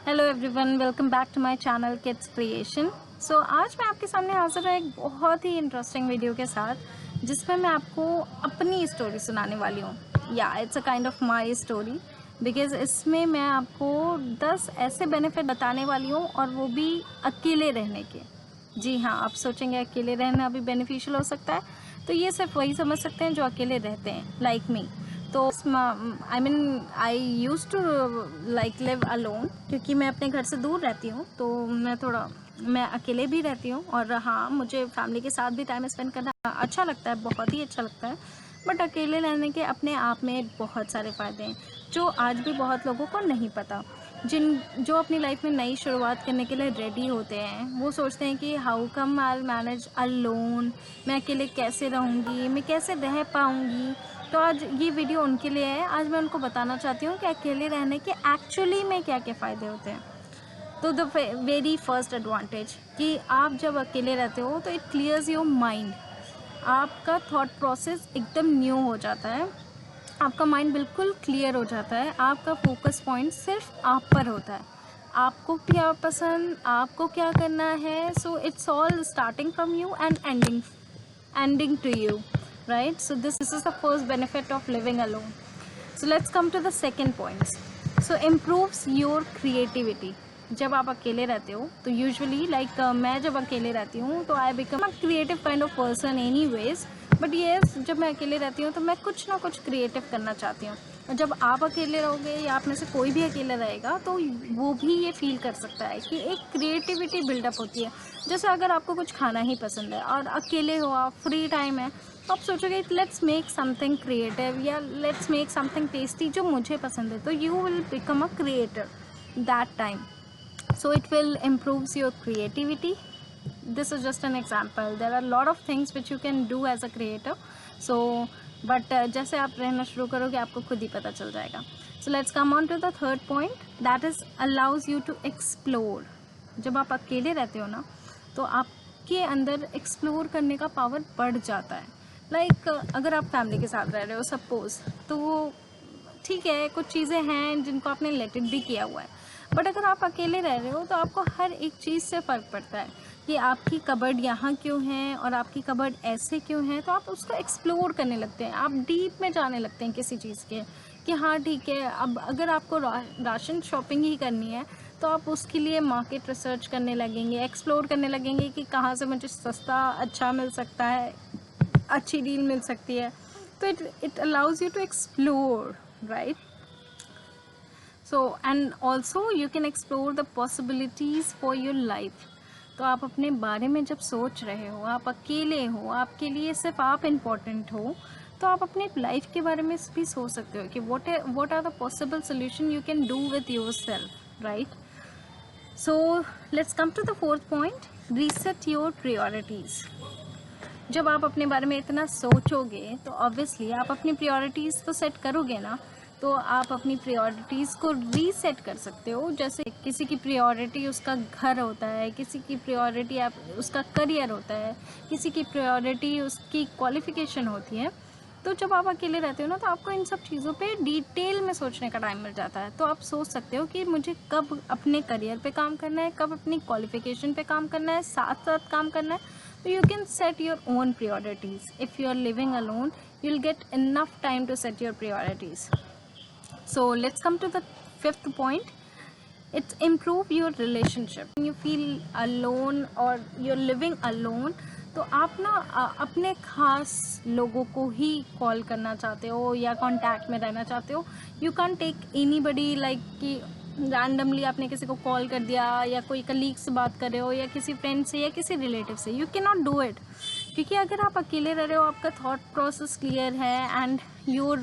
Hello everyone, welcome back to my channel kids creation. So आज मैं आपके सामने हाजिर हूँ एक बहुत ही इंटरेस्टिंग वीडियो के साथ जिसमें मैं आपको अपनी स्टोरी सुनाने वाली हूँ। या it's a kind of my story because इसमें मैं आपको 10 ऐसे बेनिफिट बताने वाली हूँ और वो भी अकेले रहने के। जी हाँ, आप सोचेंगे अकेले रहना भी बेनिफिशियल हो सकता है, तो ये सिर्फ वही समझ सकते हैं जो अकेले रहते हैं, लाइक मी। तो I use to like live alone, क्योंकि मैं अपने घर से दूर रहती हूँ, तो मैं अकेले भी रहती हूँ। और हाँ, मुझे फैमिली के साथ भी टाइम स्पेंड करना अच्छा लगता है, बहुत ही अच्छा लगता है। बट अकेले रहने के अपने आप में बहुत सारे फ़ायदे हैं जो आज भी बहुत लोगों को नहीं पता। जो अपनी लाइफ में नई शुरुआत करने के लिए रेडी होते हैं, वो सोचते हैं कि how come I manage alone, मैं अकेले कैसे रहूँगी, मैं कैसे रह पाऊँगी। तो आज ये वीडियो उनके लिए है। आज मैं उनको बताना चाहती हूँ कि अकेले रहने के एक्चुअली में क्या क्या फ़ायदे होते हैं। तो द वेरी फर्स्ट एडवांटेज कि आप जब अकेले रहते हो तो इट क्लियर्स योर माइंड। आपका थॉट प्रोसेस एकदम न्यू हो जाता है, आपका माइंड बिल्कुल क्लियर हो जाता है, आपका फोकस पॉइंट सिर्फ आप पर होता है। आपको क्या पसंद, आपको क्या करना है, so it's all starting from you and ending to you, right? So this is the first benefit of living alone. So let's come to the second point. So improves your creativity. जब आप अकेले रहते हो तो usually मैं जब अकेले रहती हूँ तो I become a creative kind of person any ways. But yes, जब मैं अकेले रहती हूँ तो मैं कुछ ना कुछ क्रिएटिव करना चाहती हूँ। और जब आप अकेले रहोगे या आप में से कोई भी अकेला रहेगा तो वो भी ये फील कर सकता है कि एक क्रिएटिविटी बिल्डअप होती है। जैसे अगर आपको कुछ खाना ही पसंद है और अकेले हो, आप फ्री टाइम है, तो आप सोचोगे लेट्स मेक समथिंग क्रिएटिव या लेट्स मेक समथिंग टेस्टी जो मुझे पसंद है, तो you will become a creator that time. So it will improves your creativity. This is just an example. There are a lot of things which you can do as a creator. So but जैसे आप रहना शुरू करोगे आपको खुद ही पता चल जाएगा. So let's come on to the third point, that is allows you to explore. जब आप अकेले रहते हो ना तो आपके अंदर एक्सप्लोर करने का पावर बढ़ जाता है। अगर आप फैमिली के साथ रह रहे हो सपोज, तो वो ठीक है, कुछ चीज़ें हैं जिनको आपने लेट इट भी किया हुआ है। बट अगर आप अकेले रह रहे हो तो आपको हर एक चीज़ से फ़र्क पड़ता है कि आपकी कबर्ड यहाँ क्यों है और आपकी कबर्ड ऐसे क्यों है, तो आप उसको एक्सप्लोर करने लगते हैं, आप डीप में जाने लगते हैं किसी चीज़ के कि हाँ ठीक है, अब अगर आपको राशन शॉपिंग ही करनी है तो आप उसके लिए मार्केट रिसर्च करने लगेंगे, एक्सप्लोर करने लगेंगे कि कहाँ से मुझे सस्ता अच्छा मिल सकता है, अच्छी डील मिल सकती है। तो it allows you to explore, right? So and also you can explore the possibilities for your life. तो आप अपने बारे में जब सोच रहे हो, आप अकेले हो, आपके लिए सिर्फ आप इम्पोर्टेंट हो, तो आप अपनी लाइफ के बारे में भी सोच सकते हो कि what are the possible solution you can do with your self, right? So let's come to the fourth point, reset your priorities. जब आप अपने बारे में इतना सोचोगे तो ऑब्वियसली आप अपनी प्रायोरिटीज़ तो सेट करोगे ना, तो आप अपनी प्रायोरिटीज़ को रीसेट कर सकते हो। जैसे किसी की प्रायोरिटी उसका घर होता है, किसी की प्रायोरिटी आप उसका करियर होता है, किसी की प्रायोरिटी उसकी क्वालिफ़िकेशन होती है। तो जब आप अकेले रहते हो ना तो आपको इन सब चीज़ों पे डिटेल में सोचने का टाइम मिल जाता है। तो आप सोच सकते हो कि मुझे कब अपने करियर पे काम करना है, कब अपनी क्वालिफ़िकेशन पे काम करना है, साथ साथ काम करना है। So you can set your own priorities. If you are living alone, you'll get enough time to set your priorities. So let's come to the fifth point. It's improve your relationship. When you feel alone or you're living alone, तो आप ना अपने खास लोगों को ही call करना चाहते हो या कांटेक्ट में रहना चाहते हो। You can take anybody, like कि रैंडमली आपने किसी को कॉल कर दिया या कोई कलीग से बात कर रहे हो या किसी फ्रेंड से या किसी रिलेटिव से, you can not do it. क्योंकि अगर आप अकेले रह रहे हो, आपका थॉट प्रोसेस क्लियर है and your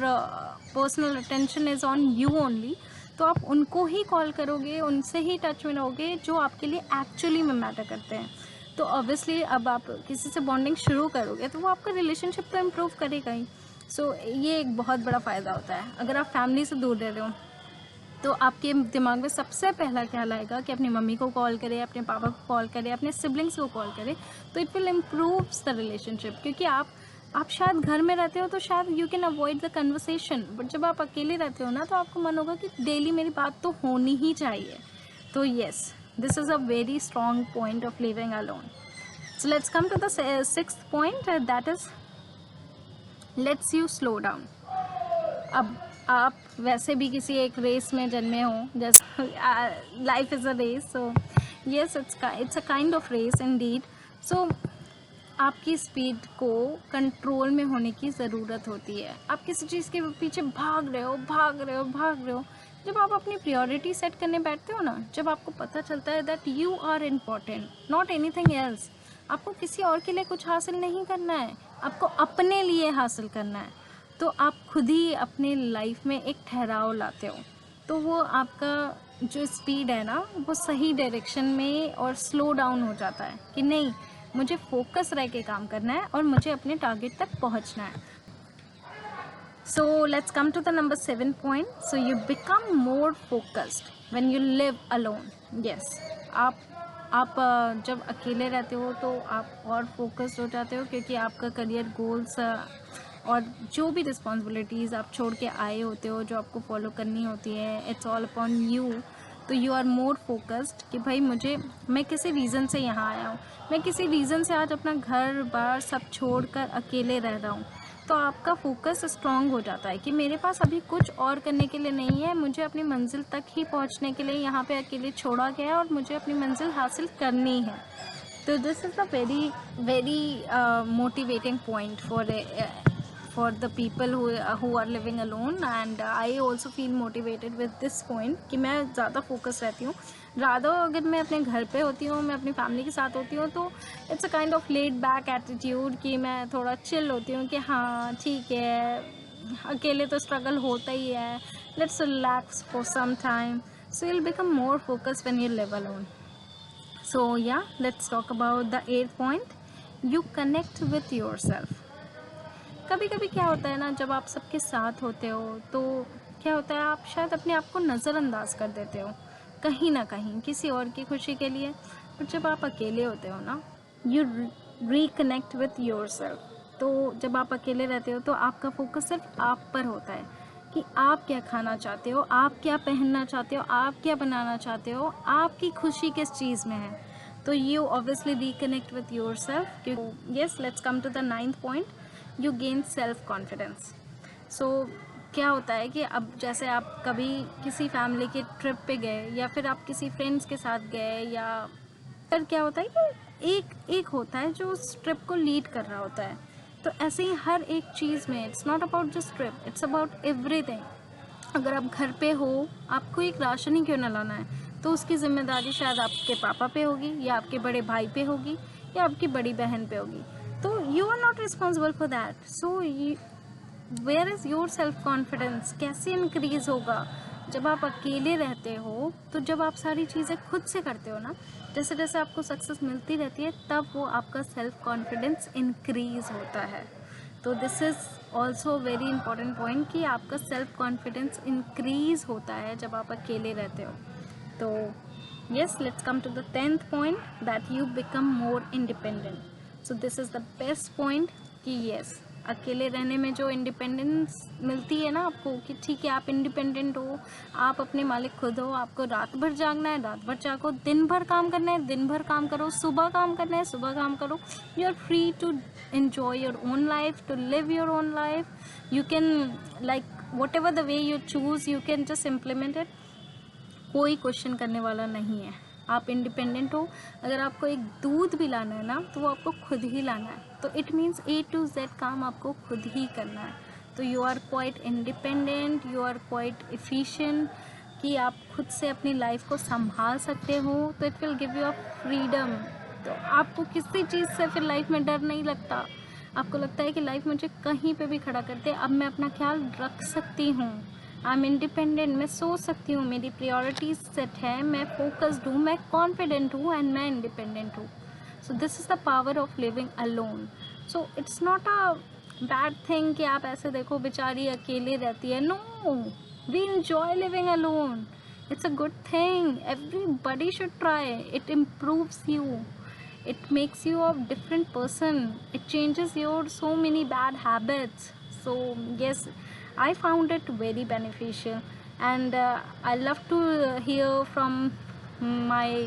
personal attention is on you only, तो आप उनको ही कॉल करोगे, उनसे ही टच में रहोगे जो आपके लिए एक्चुअली में मैटर करते हैं। तो ऑब्वियसली अब आप किसी से बॉन्डिंग शुरू करोगे तो वो आपका रिलेशनशिप तो इम्प्रूव करेगा ही। सो ये एक बहुत बड़ा फ़ायदा होता है। अगर आप फैमिली से दूर रह रहे हो तो आपके दिमाग में सबसे पहला ख्याल आएगा कि अपनी मम्मी को कॉल करें, अपने पापा को कॉल करें, अपने सिबलिंग्स को कॉल करें। तो it will improves the relationship. क्योंकि आप शायद घर में रहते हो तो शायद you can avoid the conversation, but जब आप अकेले रहते हो ना तो आपको मन होगा कि डेली मेरी बात तो होनी ही चाहिए, तो yes, this is a very strong point of living alone. So let's come to the sixth point, that is lets you slow down. अब आप वैसे भी किसी एक रेस में जन्मे हो, जैसे life is a race, so yes it's a kind of race indeed. So आपकी स्पीड को कंट्रोल में होने की ज़रूरत होती है. आप किसी चीज़ के पीछे भाग रहे हो. जब आप अपनी प्रायोरिटी सेट करने बैठते हो ना, जब आपको पता चलता है that you are important, not anything else. आपको किसी और के लिए कुछ हासिल नहीं करना है, आपको अपने लिए हासिल करना है. तो आप खुद ही अपने लाइफ में एक ठहराव लाते हो. तो वो आपका जो स्पीड है ना, वो सही डायरेक्शन में और स्लो डाउन हो जाता है कि नहीं, मुझे फोकस रह के काम करना है और मुझे अपने टारगेट तक पहुंचना है. So let's come to the number 7 point. So you become more focused when you live alone. Yes, आप जब अकेले रहते हो तो आप और फोकस्ड हो जाते हो, क्योंकि आपका करियर गोल्स और जो भी रिस्पॉन्सिबिलिटीज़ आप छोड़ के आए होते हो, जो आपको फॉलो करनी होती है, इट्स ऑल अपॉन यू. तो यू आर मोर फोकस्ड कि भाई मैं किसी रीज़न से यहाँ आया हूँ, मैं किसी रीज़न से आज अपना घर बार सब छोड़कर अकेले रह रहा हूँ. तो आपका फोकस स्ट्रॉन्ग हो जाता है कि मेरे पास अभी कुछ और करने के लिए नहीं है, मुझे अपनी मंजिल तक ही पहुंचने के लिए यहाँ पे अकेले छोड़ा गया है और मुझे अपनी मंजिल हासिल करनी है. तो this is a very very motivating point for the people who are living alone, and I also feel motivated with this point कि मैं ज़्यादा फोकस रहती हूँ. ज़्यादा अगर मैं अपने घर पे होती हूँ, मैं अपनी फैमिली के साथ होती हूँ, तो it's a kind of laid back attitude कि मैं थोड़ा चिल होती हूँ कि हाँ ठीक है, अकेले तो स्ट्रगल होता ही है, let's relax for some time. So you'll become more focused when you live alone. So yeah, let's talk about the 8th point. You connect with yourself. कभी कभी क्या होता है ना, जब आप सबके साथ होते हो तो क्या होता है, आप शायद अपने आप को नज़रअंदाज कर देते हो कहीं ना कहीं किसी और की खुशी के लिए. पर जब आप अकेले होते हो ना, you reconnect with your self. तो जब आप अकेले रहते हो तो आपका फोकस सिर्फ आप पर होता है कि आप क्या खाना चाहते हो, आप क्या पहनना चाहते हो, आप क्या बनाना चाहते हो, आपकी खुशी किस चीज़ में है. तो you obviously reconnect with your self. Yes, let's come to the 9th point. You gain self confidence. So क्या होता है कि अब जैसे आप कभी किसी फैमिली के ट्रिप पे गए या फिर आप किसी फ्रेंड्स के साथ गए, या फिर क्या होता है कि एक होता है जो उस ट्रिप को लीड कर रहा होता है. तो ऐसे ही हर एक चीज़ में it's not about just trip, it's about everything. अगर आप घर पे हो, आपको एक राशन ही क्यों ना लाना है, तो उसकी जिम्मेदारी शायद आपके पापा पे होगी, या आपके बड़े भाई पे होगी, या आपकी बड़ी बहन पे होगी. तो you are not responsible for that. So where is your self confidence, कैसे इंक्रीज़ होगा जब आप अकेले रहते हो. तो जब आप सारी चीज़ें खुद से करते हो ना, जैसे जैसे आपको सक्सेस मिलती रहती है, तब वो आपका सेल्फ कॉन्फिडेंस इंक्रीज़ होता है. तो this is also very important point कि आपका सेल्फ कॉन्फिडेंस इंक्रीज़ होता है जब आप अकेले रहते हो. तो yes, let's come to the 10th point, that you become more independent. So this is the best point कि yes, अकेले रहने में जो इंडिपेंडेंस मिलती है ना आपको, कि ठीक है आप इंडिपेंडेंट हो, आप अपने मालिक खुद हो, आपको रात भर जागना है रात भर जागो, दिन भर काम करना है दिन भर काम करो, सुबह काम करना है सुबह काम करो. You are free to enjoy your own life, to live your own life. You can, like, whatever the way you choose, you can just implement it. कोई क्वेश्चन करने वाला नहीं है, आप इंडिपेंडेंट हो. अगर आपको एक दूध भी लाना है ना, तो वो आपको खुद ही लाना है. तो it means A to Z काम आपको खुद ही करना है. तो you are quite independent, you are quite efficient कि आप खुद से अपनी लाइफ को संभाल सकते हो. तो it will give you a freedom. तो आपको किसी चीज़ से फिर लाइफ में डर नहीं लगता. आपको लगता है कि लाइफ मुझे कहीं पे भी खड़ा करते, अब मैं अपना ख्याल रख सकती हूँ. आई एम इंडिपेंडेंट, मैं सोच सकती हूँ, मेरी प्रायोरिटीज सेट है, मैं फोकस्ड हूँ, मैं कॉन्फिडेंट हूँ, एंड मैं इंडिपेंडेंट हूँ. So this is the power of living alone. So it's not a bad thing कि आप ऐसे देखो बेचारी अकेले रहती है. No, we enjoy living alone. It's a good thing. Everybody should try. It improves you. It makes you a different person. It changes your so many bad habits. So yes, I found it very beneficial, and I love to hear from my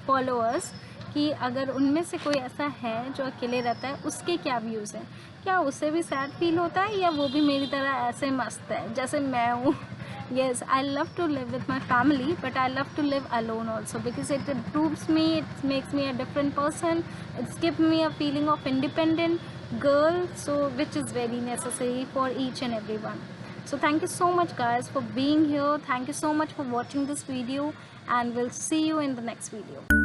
followers कि अगर उनमें से कोई ऐसा है जो अकेले रहता है, उसके क्या व्यूज़ हैं, क्या उसे भी सैड फील होता है या वो भी मेरी तरह ऐसे मस्त है जैसे मैं हूँ। Yes, I love to live with my family, but I love to live alone also because it improves me, it makes me a different person, it's gives me a feeling of independent girl, so which is very necessary for each and everyone. So thank you so much guys for being here, thank you so much for watching this video, and we'll see you in the next video.